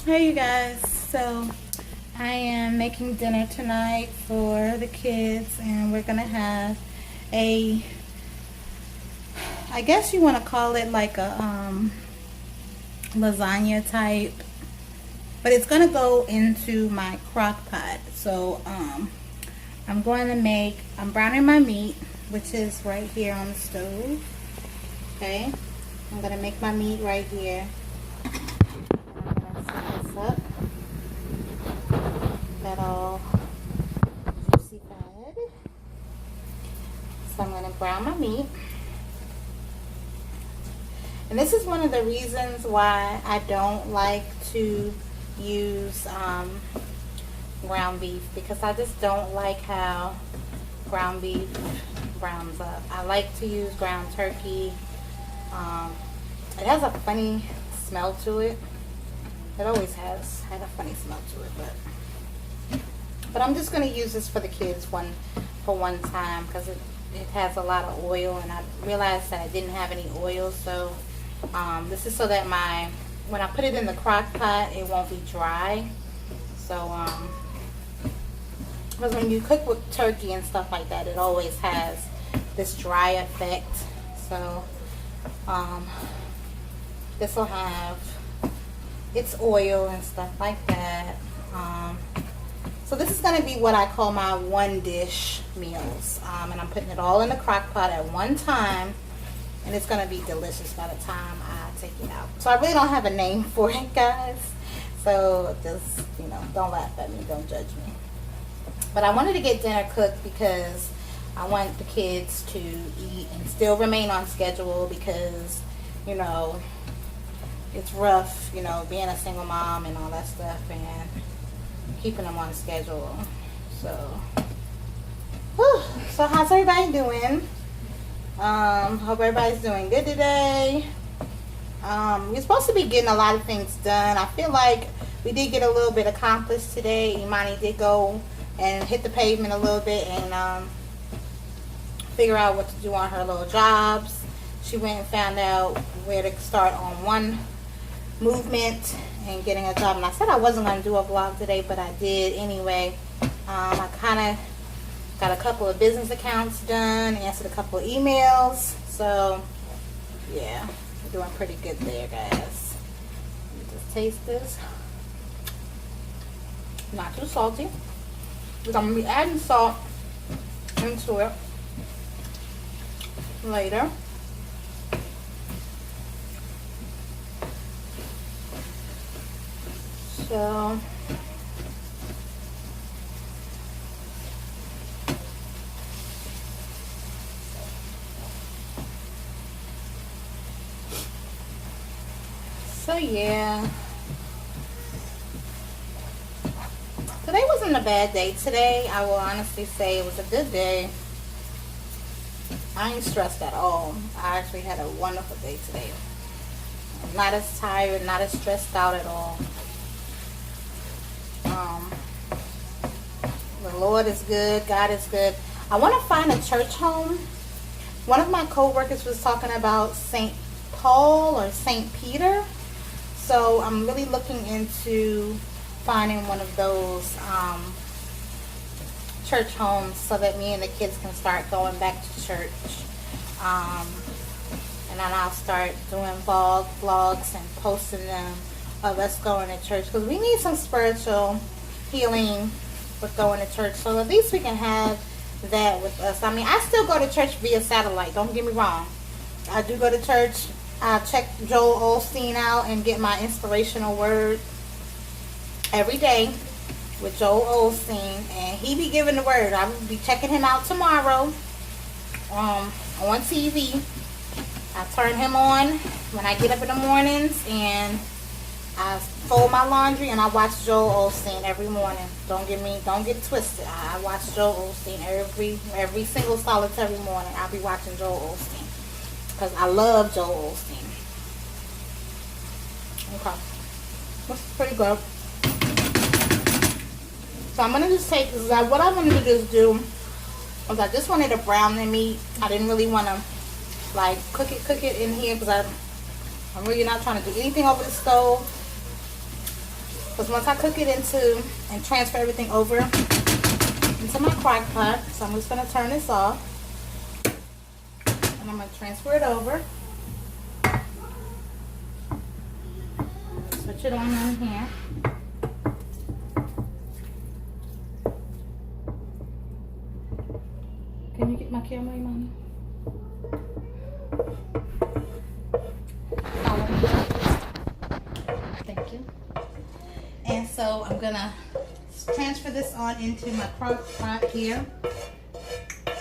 Hey you guys, so I am making dinner tonight for the kids, and we're gonna have a, I guess you want to call it like a lasagna type, but it's gonna go into my crock pot. So I'm browning my meat, which is right here on the stove. Okay, I'm gonna make my meat right here. I'm gonna set this up. That all juicy fed. So I'm going to brown my meat. And this is one of the reasons why I don't like to use ground beef, because I just don't like how ground beef browns up. I like to use ground turkey. It has a funny smell to it. It always has had a funny smell to it, but I'm just going to use this for the kids for one time, because it has a lot of oil, and I realized that I didn't have any oil. So this is so that when I put it in the crock pot, it won't be dry. So because when you cook with turkey and stuff like that, it always has this dry effect. So this will have its oil and stuff like that. So this is going to be what I call my one dish meals. And I'm putting it all in the crock pot at one time. And it's going to be delicious by the time I take it out. So I really don't have a name for it, guys. So just, don't laugh at me. Don't judge me. But I wanted to get dinner cooked because I want the kids to eat and still remain on schedule, because, it's rough, being a single mom and all that stuff, and keeping them on schedule. So how's everybody doing? Hope everybody's doing good today. You're supposed to be getting a lot of things done. I feel like we did get a little bit accomplished today. Imani did go and hit the pavement a little bit and figure out what to do on her little jobs. She went and found out where to start on one movement and getting a job. And I said I wasn't going to do a vlog today, but I did anyway. I kind of got a couple of business accounts done, answered a couple of emails. So yeah, we're doing pretty good there, guys. Let me just taste this. Not too salty, because I'm going to be adding salt into it later. So yeah, today wasn't a bad day. Today, I will honestly say it was a good day. I ain't stressed at all. I actually had a wonderful day today. I'm not as tired, not as stressed out at all. The Lord is good. God is good. I want to find a church home. One of my co-workers was talking about St. Paul or St. Peter. So I'm really looking into finding one of those church homes so that me and the kids can start going back to church. And then I'll start doing vlogs and posting them of us going to church, because we need some spiritual healing with going to church. So at least we can have that with us. I mean, I still go to church via satellite. Don't get me wrong. I do go to church. I check Joel Osteen out and get my inspirational word every day with Joel Osteen, and he be giving the word. I will be checking him out tomorrow on TV. I turn him on when I get up in the mornings, and I fold my laundry and I watch Joel Osteen every morning. Don't get it twisted. I watch Joel Osteen every single solitary morning. I'll be watching Joel Osteen because I love Joel Osteen. Okay, that's pretty good. So I'm gonna just take this. What I wanted to just do was I just wanted to brown the meat. I didn't really want to like cook it in here, because I'm really not trying to do anything over the stove. Because once I cook it into and transfer everything over into my crock pot, so I'm just going to turn this off. And I'm going to transfer it over. Switch it on in here. Can you get my camera, Mommy? Thank you. And so I'm gonna transfer this on into my crock pot here.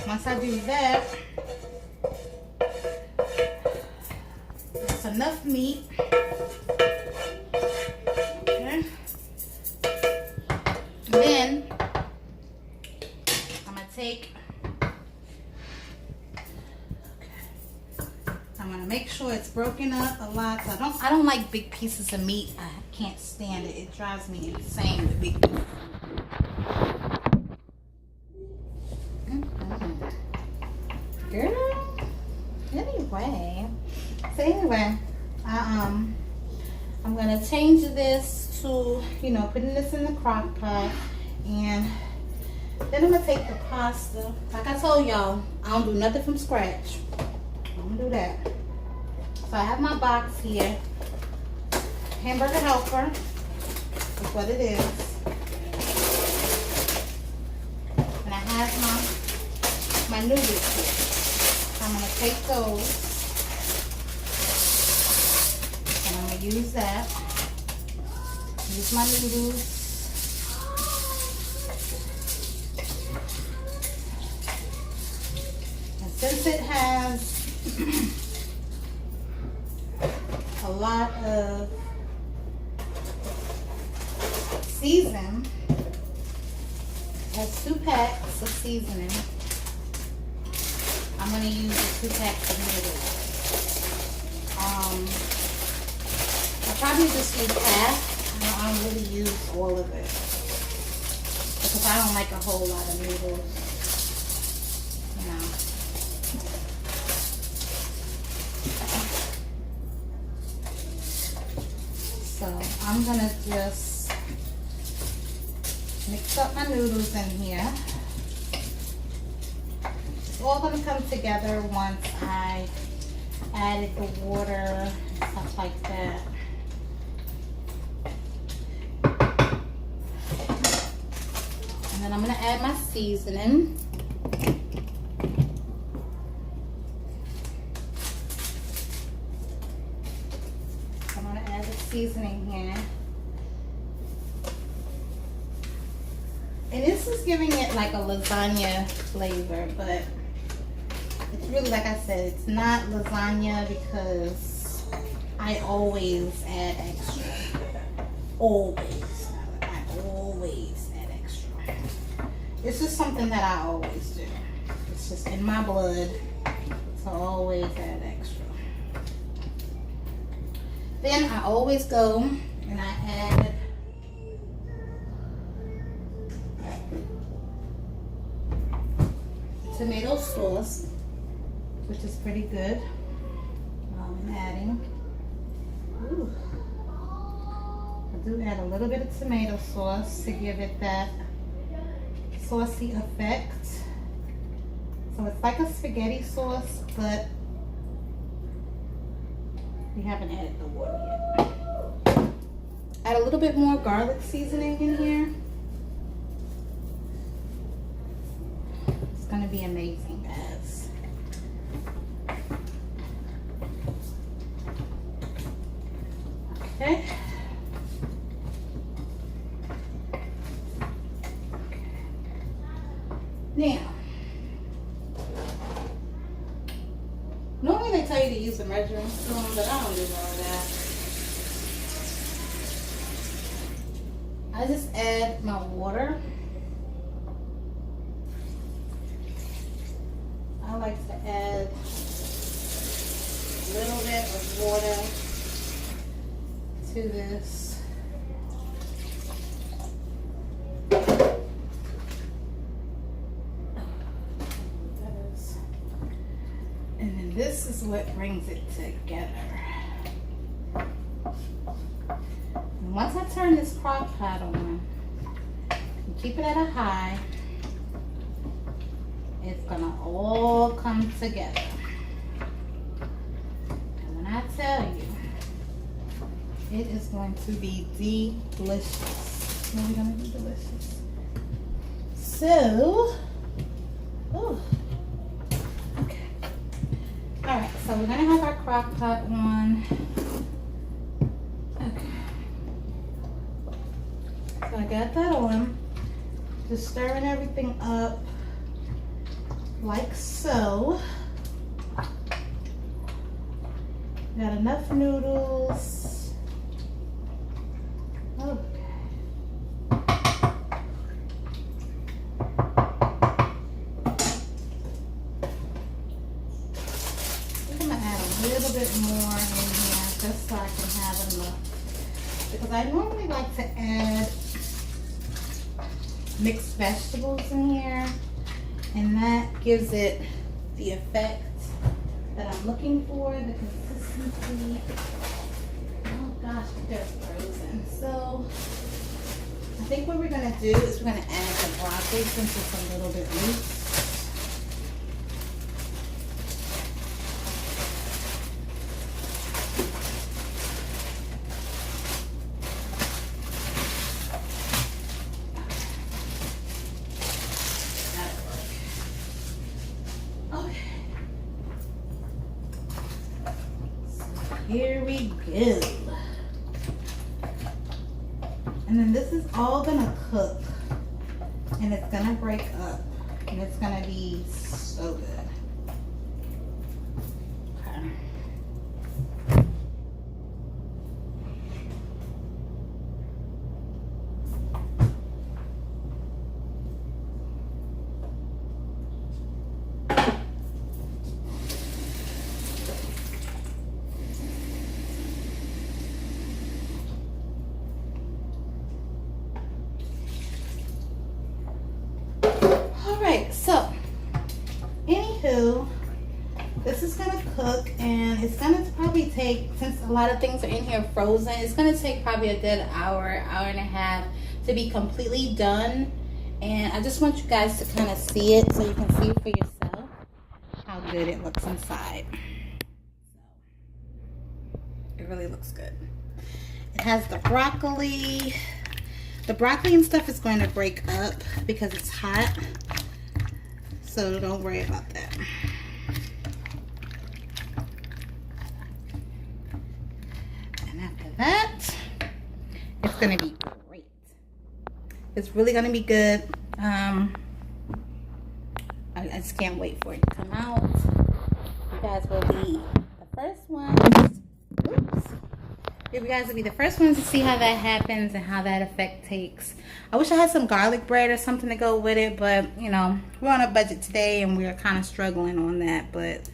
Once I do that, that's enough meat. Okay. Then I'm gonna take. I'm gonna make sure it's broken up a lot. So I don't like big pieces of meat. I can't stand it. It drives me insane with big pieces. Girl. Anyway. So anyway, I'm gonna change this to, you know, putting this in the crock pot, and then I'm gonna take the pasta. Like I told y'all, I don't do nothing from scratch. I don't do that. So I have my box here. Hamburger Helper is what it is. And I have my noodles here. So I'm gonna take those and I'm gonna use that. Use my noodles. And since it has a lot of season, it has 2 packs of seasoning. I'm going to use the 2 packs of noodles. I probably just use half. I don't really use all of it because I don't like a whole lot of noodles, you know. So I'm going to just mix up my noodles in here. It's all going to come together once I added the water and stuff like that. And then I'm going to add my seasoning. I'm going to add the seasoning here. And this is giving it like a lasagna flavor, but it's really, like I said, it's not lasagna because I always add extra. Always. I always add extra. This is something that I always do. It's just in my blood, so I always add extra. Then I always go and I add tomato sauce, which is pretty good. I'm adding. Ooh. I do add a little bit of tomato sauce to give it that saucy effect. So it's like a spaghetti sauce, but we haven't added the water yet. Add a little bit more garlic seasoning in here. It's gonna be amazing, guys. Okay. Now, normally they tell you to use a measuring spoon, but I don't do none of that. I just add my water. I like to add a little bit of water to this. And then this is what brings it together. And once I turn this crock pot on, and keep it at a high, it's gonna all come together. And when I tell you, it is going to be delicious. Really gonna be delicious. So, ooh, okay. All right, so we're gonna have our crock pot on. Okay. So I got that on. Just stirring everything up like so. Got enough noodles. Okay. I'm gonna add a little bit more in here just so I can have enough. Because I normally like to add mixed vegetables in here, and that gives it the effect that I'm looking for, the consistency. Oh gosh, they're frozen. So I think what we're gonna do is we're gonna add the broccoli since it's a little bit loose. Here we go. And then this is all gonna cook, and it's gonna break up, and it's gonna be so good. Okay. So, anywho, this is gonna cook, and it's gonna probably take, since a lot of things are in here frozen, it's gonna take probably a good hour and a half to be completely done. And I just want you guys to kind of see it so you can see for yourself how good it looks inside. It really looks good. It has the broccoli. The broccoli and stuff is going to break up because it's hot. So don't worry about that. And after that, it's gonna be great. It's really gonna be good. I just can't wait for it to come out. You guys will be the first ones. Oops. You guys will be the first ones to see how that happens and how that effect takes. I wish I had some garlic bread or something to go with it, but you know, we're on a budget today and we're kind of struggling on that, but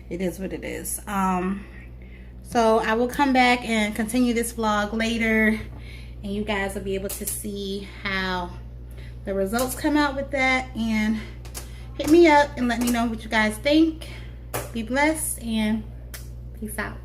it is what it is. So I will come back and continue this vlog later, and you guys will be able to see how the results come out with that. And hit me up and let me know what you guys think. Be blessed and peace out.